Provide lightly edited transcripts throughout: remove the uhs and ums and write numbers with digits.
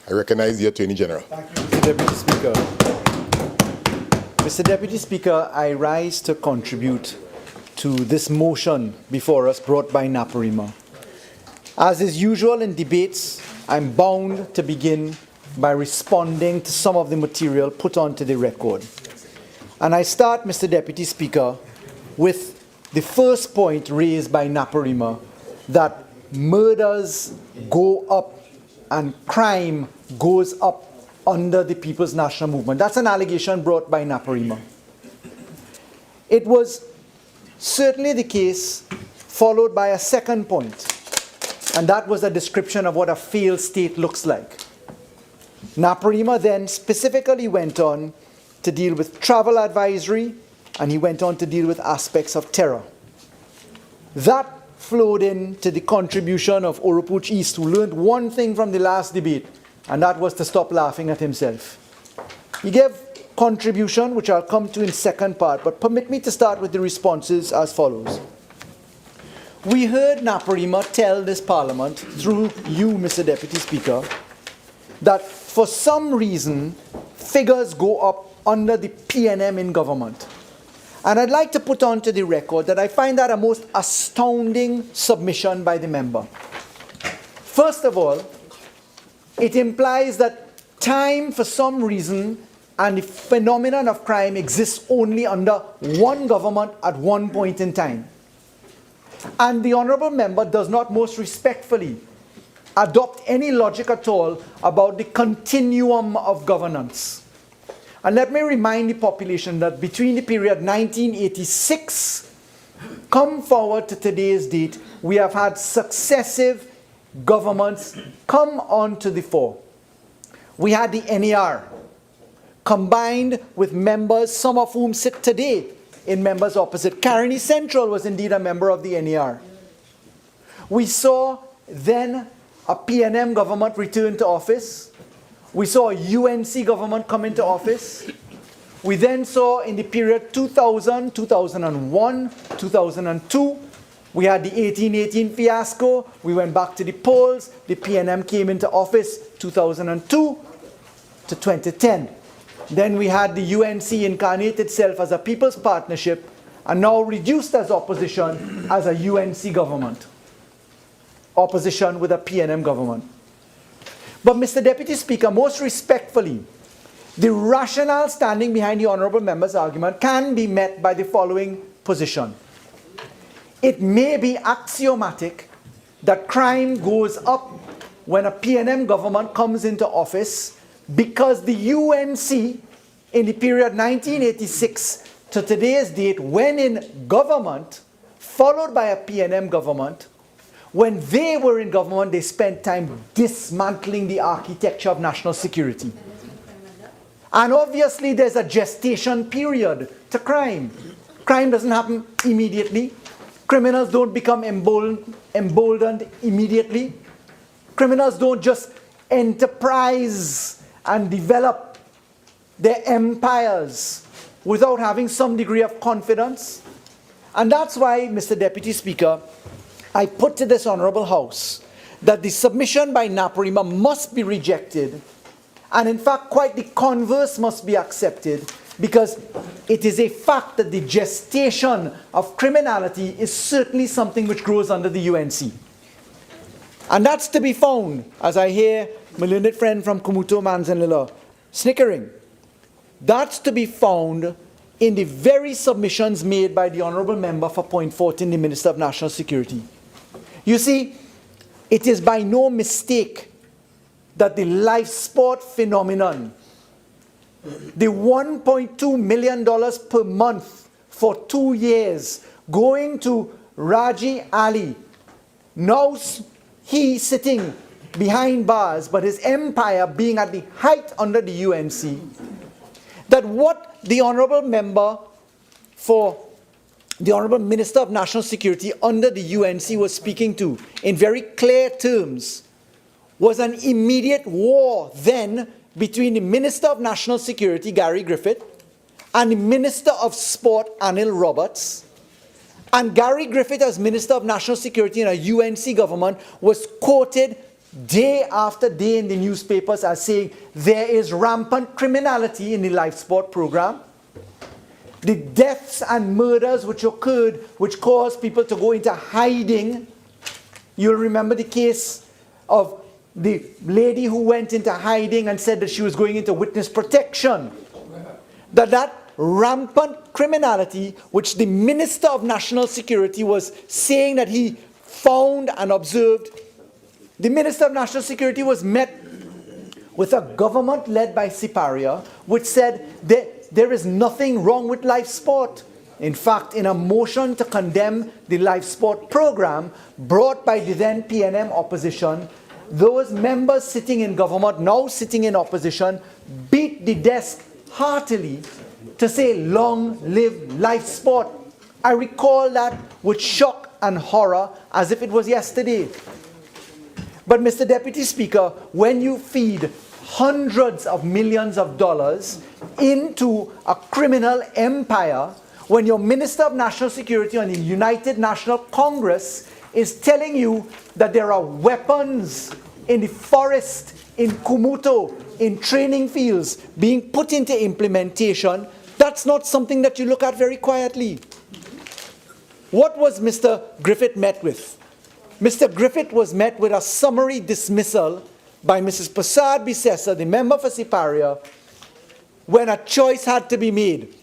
I recognize the Attorney General. Thank you, Mr. Deputy Speaker. Mr. Deputy Speaker, I rise to contribute to this motion before us brought by Naparima. As is usual in debates, I'm bound to begin by responding to some of the material put onto the record. And I start, Mr. Deputy Speaker, with the first point raised by Naparima, that murders go up and crime goes up under the People's National Movement. That's an allegation brought by Naparima. It was certainly the case, followed by a second point, and that was a description of what a failed state looks like. Naparima then specifically went on to deal with travel advisory, and he went on to deal with aspects of terror. That flowed into the contribution of Oropuche East, who learned one thing from the last debate, and that was to stop laughing at himself. He gave contribution, which I'll come to in second part, but permit me to start with the responses as follows. We heard Naparima tell this Parliament, through you, Mr. Deputy Speaker, that for some reason, figures go up under the PNM in government. And I'd like to put onto the record that I find that a most astounding submission by the member. First of all, it implies that time, for some reason, and the phenomenon of crime exists only under one government at one point in time. And the honourable member does not most respectfully adopt any logic at all about the continuum of governance. And let me remind the population that between the period 1986 come forward to today's date, we have had successive governments come on to the fore. We had the NER, combined with members, some of whom sit today in members opposite. Caroni Central was indeed a member of the NER. We saw then a PNM government return to office. We saw a UNC government come into office. We then saw in the period 2000, 2001, 2002, we had the 1818 fiasco. We went back to the polls. The PNM came into office 2002 to 2010. Then we had the UNC incarnate itself as a people's partnership and now reduced as opposition as a UNC government. Opposition with a PNM government. But Mr. Deputy Speaker, most respectfully, the rationale standing behind the honourable member's argument can be met by the following position. It may be axiomatic that crime goes up when a PNM government comes into office because the UNC in the period 1986 to today's date, when in government, followed by a PNM government, when they were in government, they spent time dismantling the architecture of national security. And obviously, there's a gestation period to crime. Crime doesn't happen immediately. Criminals don't become emboldened immediately. Criminals don't just enterprise and develop their empires without having some degree of confidence. And that's why, Mr. Deputy Speaker, I put to this Honourable House that the submission by Naparima must be rejected, and in fact quite the converse must be accepted, because it is a fact that the gestation of criminality is certainly something which grows under the UNC. And that's to be found, as I hear my learned friend from Kumuto Manzanilla snickering, that's to be found in the very submissions made by the Honourable Member for Point 14, the Minister of National Security. You see, it is by no mistake that the life sport phenomenon, the $1.2 million per month for 2 years going to Raji Ali, now he sitting behind bars, but his empire being at the height under the UNC, that what the Honourable Member for the Honourable Minister of National Security under the UNC was speaking to in very clear terms was an immediate war then between the Minister of National Security, Gary Griffith, and the Minister of Sport, Anil Roberts. And Gary Griffith, as Minister of National Security in a UNC government, was quoted day after day in the newspapers as saying there is rampant criminality in the life sport program. The deaths and murders which occurred, which caused people to go into hiding. You'll remember the case of the lady who went into hiding and said that she was going into witness protection. That rampant criminality, which the Minister of National Security was saying that he found and observed, the Minister of National Security was met with a government led by Siparia, which said there is nothing wrong with life sport. In fact, in a motion to condemn the life sport program brought by the then PNM opposition, those members sitting in government, now sitting in opposition, beat the desk heartily to say, long live life sport. I recall that with shock and horror as if it was yesterday. But Mr. Deputy Speaker, when you feed hundreds of millions of dollars into a criminal empire, when your Minister of National Security on the United National Congress is telling you that there are weapons in the forest, in Kumuto, in training fields being put into implementation, that's not something that you look at very quietly. What was Mr. Griffith met with? Mr. Griffith was met with a summary dismissal by Mrs. Prasad Bisesa, the member for Siparia, when a choice had to be made.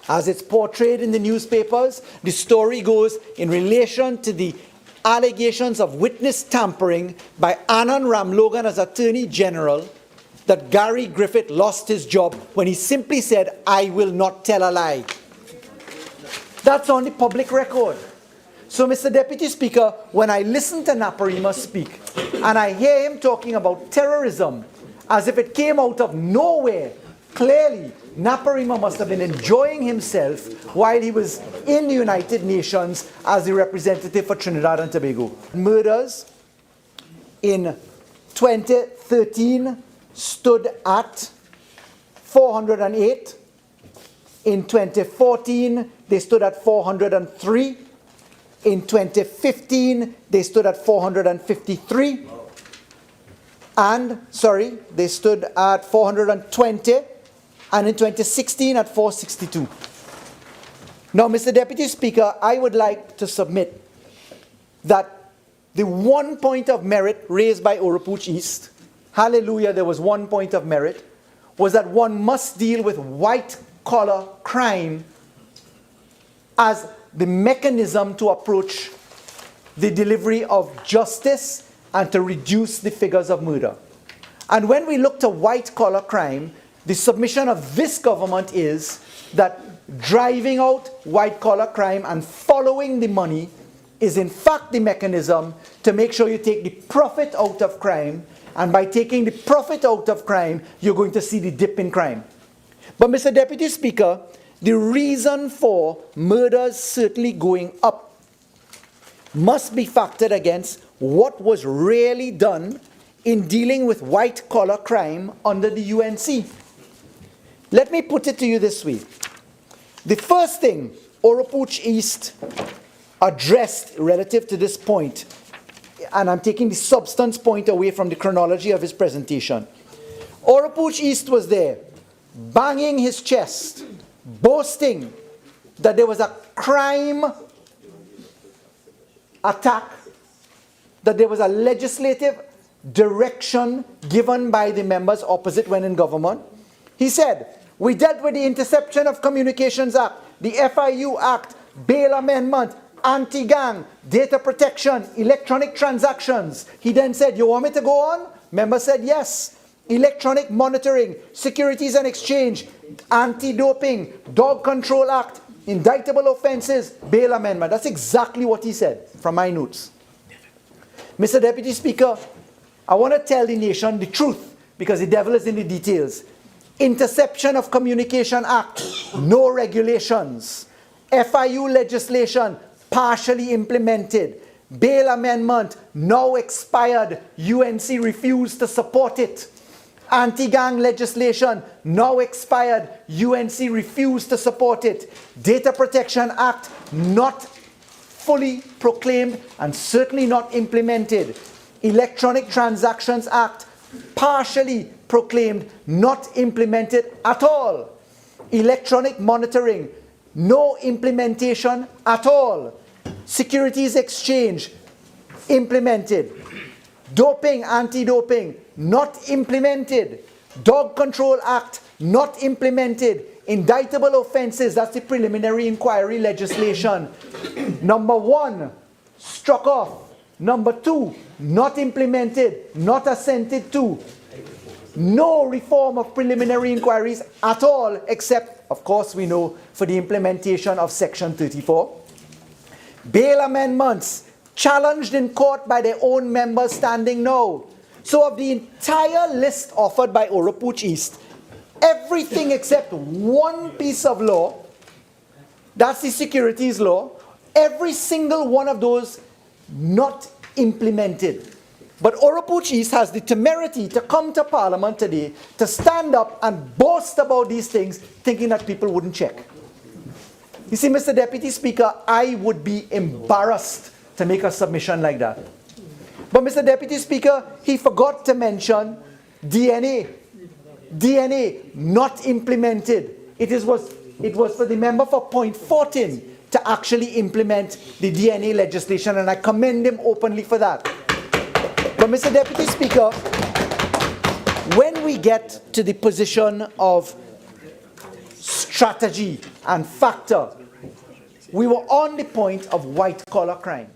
As it's portrayed in the newspapers, the story goes in relation to the allegations of witness tampering by Anand Ramlogan as Attorney General, that Gary Griffith lost his job when he simply said, "I will not tell a lie." That's on the public record. So, Mr. Deputy Speaker, when I listen to Naparima speak, and I hear him talking about terrorism as if it came out of nowhere, clearly Naparima must have been enjoying himself while he was in the United Nations as the representative for Trinidad and Tobago. Murders in 2013 stood at 408. In 2014, they stood at 403. In 2015, they stood at 453. They stood at 420. And in 2016 at 462. Now, Mr. Deputy Speaker, I would like to submit that the one point of merit raised by Oropuche East, hallelujah, there was one point of merit, was that one must deal with white-collar crime as the mechanism to approach the delivery of justice and to reduce the figures of murder. And when we look to white-collar crime, the submission of this government is that driving out white-collar crime and following the money is in fact the mechanism to make sure you take the profit out of crime, and by taking the profit out of crime, you're going to see the dip in crime. But Mr. Deputy Speaker, the reason for murders certainly going up must be factored against what was really done in dealing with white-collar crime under the UNC. Let me put it to you this way. The first thing Oropuche East addressed relative to this point, and I'm taking the substance point away from the chronology of his presentation. Oropuche East was there, banging his chest, boasting that there was a crime attack, that there was a legislative direction given by the members opposite when in government. He said, we dealt with the Interception of Communications Act, the FIU Act, bail amendment, anti-gang, data protection, electronic transactions. He then said, you want me to go on? Member said, yes. Electronic monitoring, Securities and Exchange, anti-doping, Dog Control Act, indictable offenses, bail amendment. That's exactly what he said from my notes. Mr. Deputy Speaker, I want to tell the nation the truth because the devil is in the details. Interception of Communication Act, no regulations. FIU legislation, partially implemented. Bail amendment, now expired. UNC refused to support it. Anti-gang legislation, now expired. UNC refused to support it. Data Protection Act, not fully proclaimed and certainly not implemented. Electronic Transactions Act, partially proclaimed not implemented at all. Electronic monitoring, no implementation at all. Securities exchange, implemented. Doping, anti-doping, not implemented. Dog Control Act, not implemented. Indictable offenses, that's the preliminary inquiry legislation. Number 1, struck off. Number 2, not implemented, not assented to. No reform of preliminary inquiries at all, except, of course, we know, for the implementation of Section 34. Bail amendments, challenged in court by their own members standing no. So of the entire list offered by Oropuche East, everything except one piece of law, that's the securities law, every single one of those not implemented. But Oropuche East has the temerity to come to Parliament today to stand up and boast about these things, thinking that people wouldn't check. You see, Mr. Deputy Speaker, I would be embarrassed to make a submission like that. But Mr. Deputy Speaker, he forgot to mention DNA. DNA not implemented. It was for the member for Point 14 to actually implement the DNA legislation, and I commend him openly for that. But Mr. Deputy Speaker, when we get to the position of strategy and factor, we were on the point of white-collar crime.